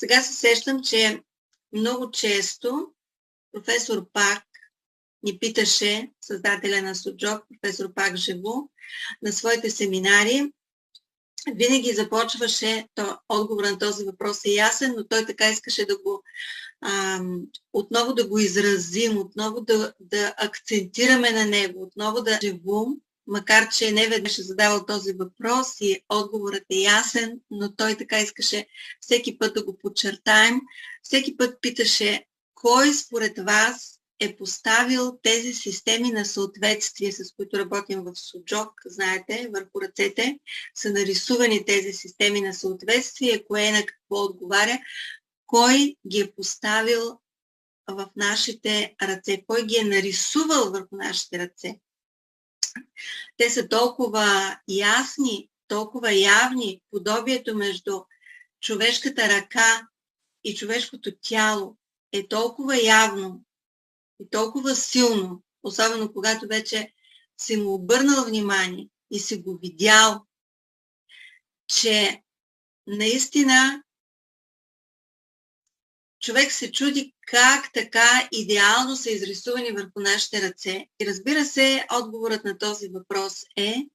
Сега се сещам, че много често професор Пак ни питаше, създателя на Суджок, професор Пак Живо, на своите семинари, винаги започваше, отговор на този въпрос е ясен, но той така искаше да го отново да го изразим, отново да акцентираме на него, отново да живом, макар че не веднъж беше задавал този въпрос и отговорът е ясен, но той така искаше всеки път да го подчертаем. Всеки път питаше, кой според вас е поставил тези системи на съответствие, с които работим в Суджок, знаете, върху ръцете са нарисувани тези системи на съответствие, кое на какво отговаря, кой ги е поставил в нашите ръце, кой ги е нарисувал върху нашите ръце. Те са толкова ясни, толкова явни, подобието между човешката ръка и човешкото тяло е толкова явно и толкова силно, особено когато вече си му обърнал внимание и си го видял, че наистина човек се чуди как така идеално са изрисувани върху нашите ръце. И разбира се, отговорът на този въпрос е,